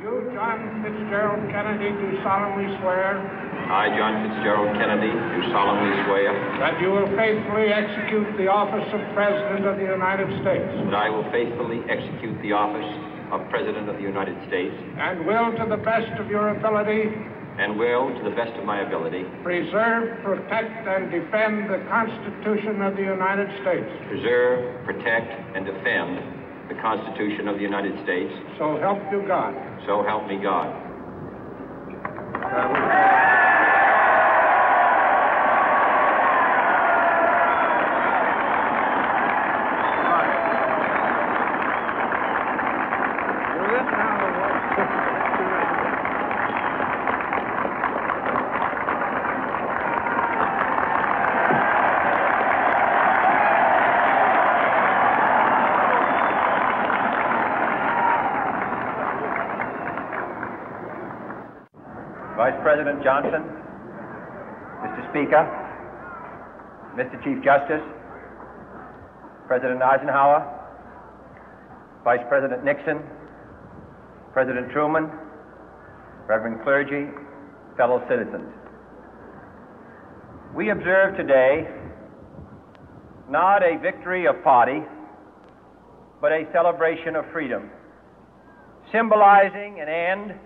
You, John Fitzgerald Kennedy, do solemnly swear. I, John Fitzgerald Kennedy, do solemnly swear. That you will faithfully execute the office of President of the United States. That I will faithfully execute the office of President of the United States. And will, to the best of your ability. And will, to the best of my ability. Preserve, protect, and defend the Constitution of the United States. Preserve, protect, and defend the Constitution of the United States. So help you God. So help me God. Vice President Johnson, Mr. Speaker, Mr. Chief Justice, President Eisenhower, Vice President Nixon, President Truman, Reverend clergy, fellow citizens. We observe today not a victory of party, but a celebration of freedom, symbolizing an end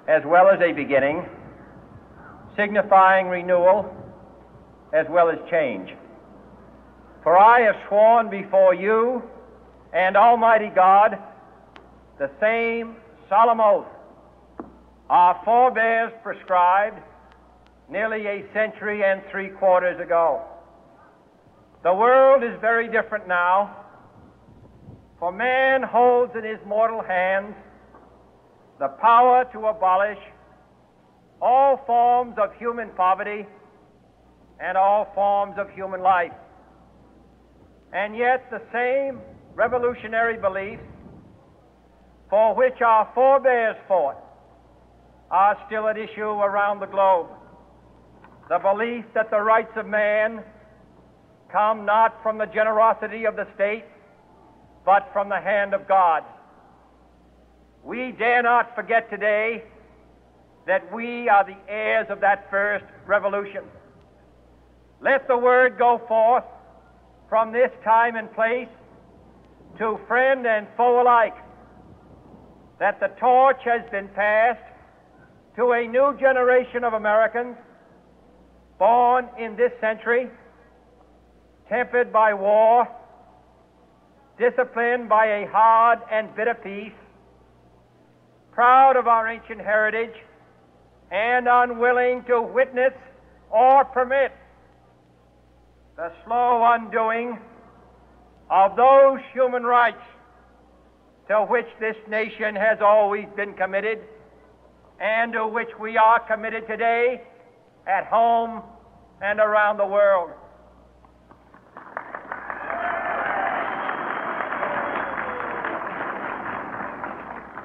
as well as a beginning, signifying renewal as well as change. For I have sworn before you and Almighty God the same solemn oath our forebears prescribed nearly a century and 3/4 ago. The world is very different now, for man holds in his mortal hands the power to abolish all forms of human poverty and all forms of human life. And yet the same revolutionary beliefs for which our forebears fought are still at issue around the globe. The belief that the rights of man come not from the generosity of the state, but from the hand of God. We dare not forget today that we are the heirs of that first revolution. Let the word go forth from this time and place to friend and foe alike that the torch has been passed to a new generation of Americans born in this century, tempered by war, disciplined by a hard and bitter peace, proud of our ancient heritage, and unwilling to witness or permit the slow undoing of those human rights to which this nation has always been committed and to which we are committed today at home and around the world.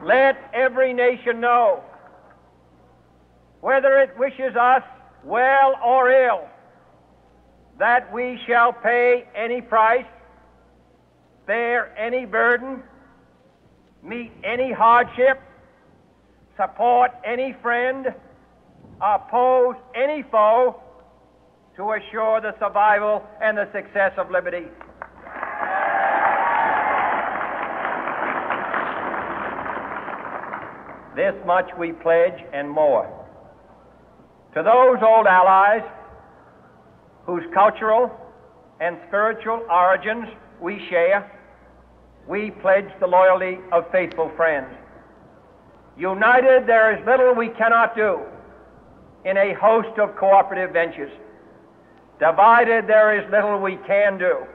Let every nation know, whether it wishes us well or ill, that we shall pay any price, bear any burden, meet any hardship, support any friend, oppose any foe to assure the survival and the success of liberty. This much we pledge and more. To those old allies whose cultural and spiritual origins we share, we pledge the loyalty of faithful friends. United, there is little we cannot do in a host of cooperative ventures. Divided, there is little we can do,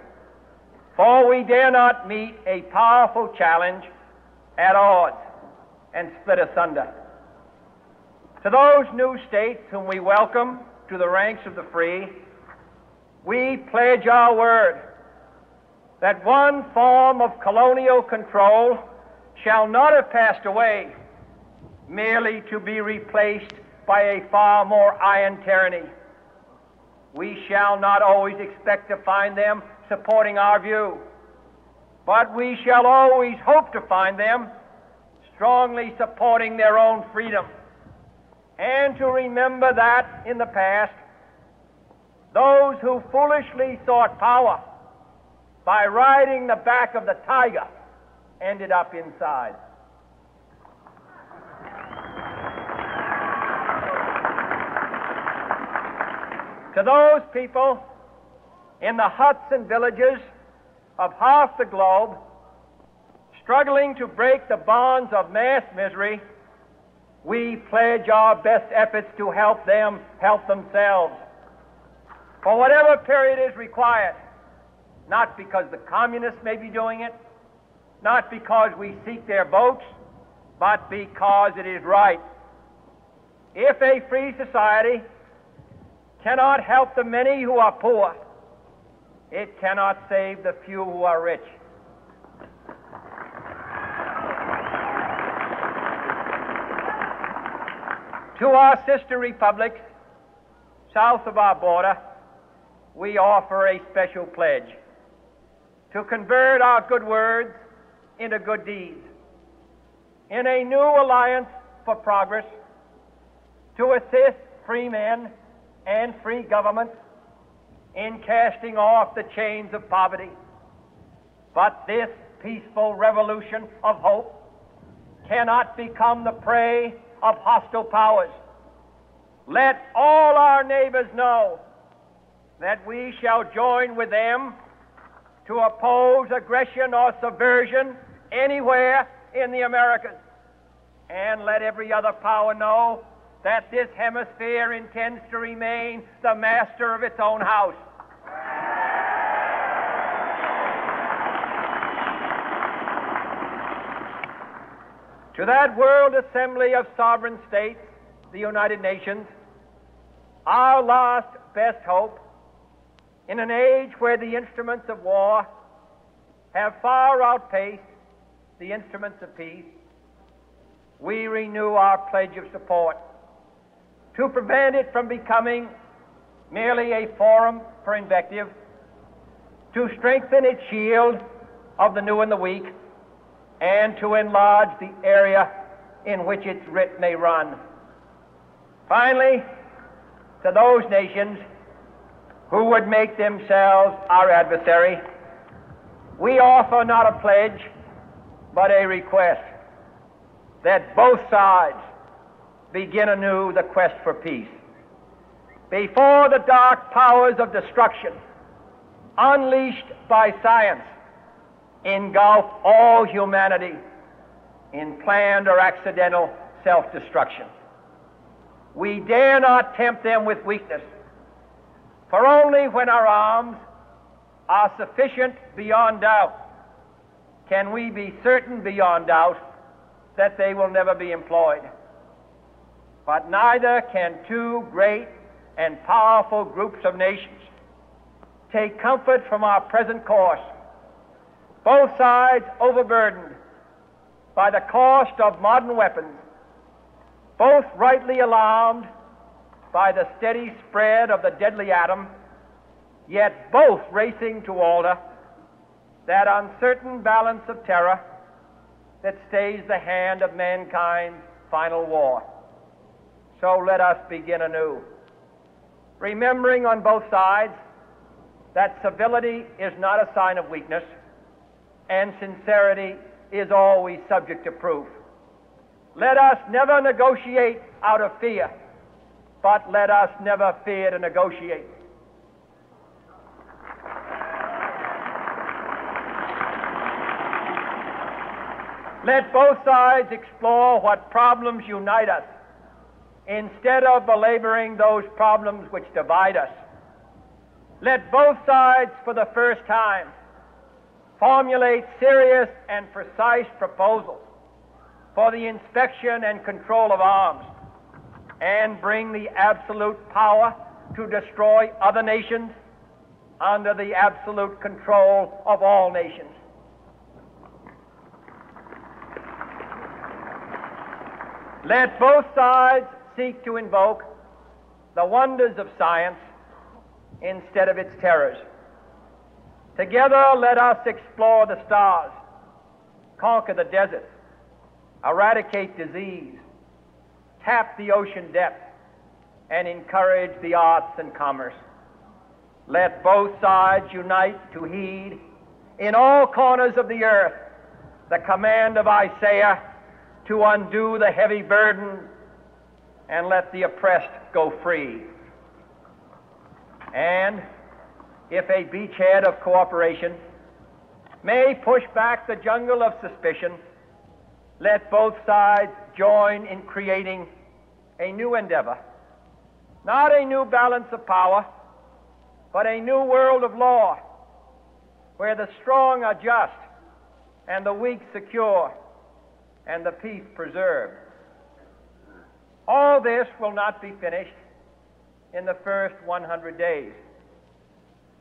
for we dare not meet a powerful challenge at odds and split asunder. To those new states whom we welcome to the ranks of the free, we pledge our word that one form of colonial control shall not have passed away merely to be replaced by a far more iron tyranny. We shall not always expect to find them supporting our view, but we shall always hope to find them strongly supporting their own freedom, and to remember that in the past, those who foolishly sought power by riding the back of the tiger ended up inside. To those people in the huts and villages of half the globe struggling to break the bonds of mass misery, we pledge our best efforts to help them help themselves for whatever period is required, not because the communists may be doing it, not because we seek their votes, but because it is right. If a free society cannot help the many who are poor, it cannot save the few who are rich. To our sister republics south of our border, we offer a special pledge to convert our good words into good deeds, in a new alliance for progress, to assist free men and free governments in casting off the chains of poverty. But this peaceful revolution of hope cannot become the prey of hostile powers. Let all our neighbors know that we shall join with them to oppose aggression or subversion anywhere in the Americas. And let every other power know that this hemisphere intends to remain the master of its own house. To that world assembly of sovereign states, the United Nations, our last best hope, in an age where the instruments of war have far outpaced the instruments of peace, we renew our pledge of support to prevent it from becoming merely a forum for invective, to strengthen its shield of the new and the weak, and to enlarge the area in which its writ may run. Finally, to those nations who would make themselves our adversary, we offer not a pledge, but a request that both sides begin anew the quest for peace. Before the dark powers of destruction, unleashed by science, engulf all humanity in planned or accidental self-destruction, we dare not tempt them with weakness, for only when our arms are sufficient beyond doubt can we be certain beyond doubt that they will never be employed. But neither can two great and powerful groups of nations take comfort from our present course, both sides overburdened by the cost of modern weapons, both rightly alarmed by the steady spread of the deadly atom, yet both racing to alter that uncertain balance of terror that stays the hand of mankind's final war. So let us begin anew, remembering on both sides that civility is not a sign of weakness, and sincerity is always subject to proof. Let us never negotiate out of fear, but let us never fear to negotiate. Let both sides explore what problems unite us, instead of belaboring those problems which divide us. Let both sides, for the first time, formulate serious and precise proposals for the inspection and control of arms, and bring the absolute power to destroy other nations under the absolute control of all nations. Let both sides seek to invoke the wonders of science instead of its terrors. Together, let us explore the stars, conquer the deserts, eradicate disease, tap the ocean depth, and encourage the arts and commerce. Let both sides unite to heed in all corners of the earth the command of Isaiah to undo the heavy burden and let the oppressed go free. And if a beachhead of cooperation may push back the jungle of suspicion, let both sides join in creating a new endeavor, not a new balance of power, but a new world of law, where the strong are just and the weak secure and the peace preserved. All this will not be finished in the first 100 days,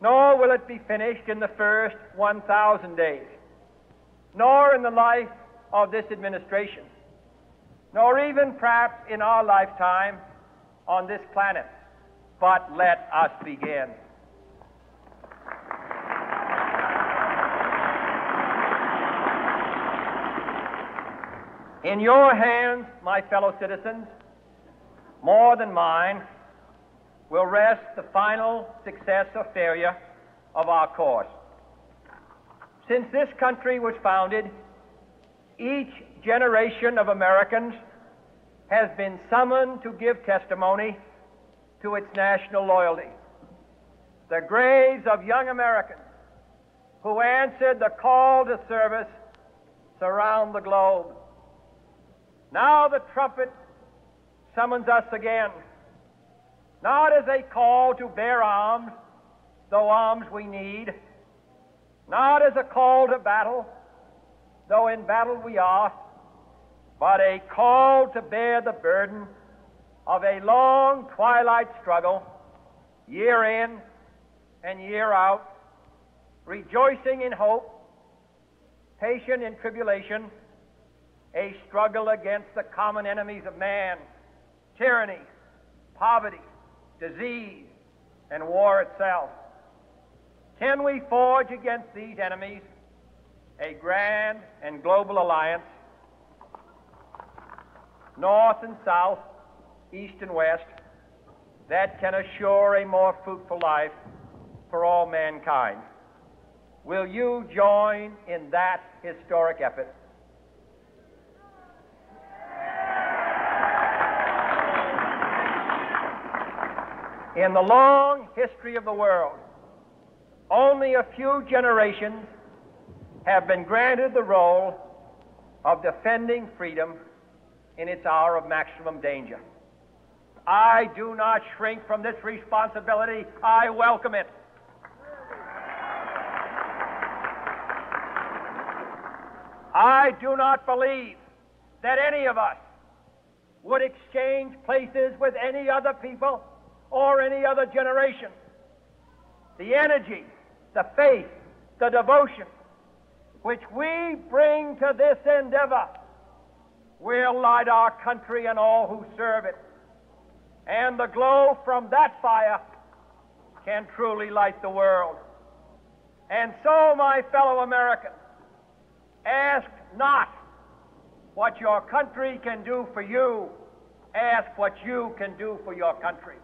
nor will it be finished in the first 1,000 days, nor in the life of this administration, nor even perhaps in our lifetime on this planet. But let us begin. In your hands, my fellow citizens, more than mine, will rest the final success or failure of our course. Since this country was founded, each generation of Americans has been summoned to give testimony to its national loyalty. The graves of young Americans who answered the call to service surround the globe. Now the trumpet summons us again, not as a call to bear arms, though arms we need, not as a call to battle, though in battle we are, but a call to bear the burden of a long twilight struggle, year in and year out, rejoicing in hope, patient in tribulation, a struggle against the common enemies of man, tyranny, poverty, disease, and war itself. Can we forge against these enemies a grand and global alliance, north and south, east and west, that can assure a more fruitful life for all mankind? Will you join in that historic effort? In the long history of the world, only a few generations have been granted the role of defending freedom in its hour of maximum danger. I do not shrink from this responsibility. I welcome it. I do not believe that any of us would exchange places with any other people or any other generation. The energy, the faith, the devotion which we bring to this endeavor will light our country and all who serve it. And the glow from that fire can truly light the world. And so, my fellow Americans, ask not what your country can do for you, ask what you can do for your country.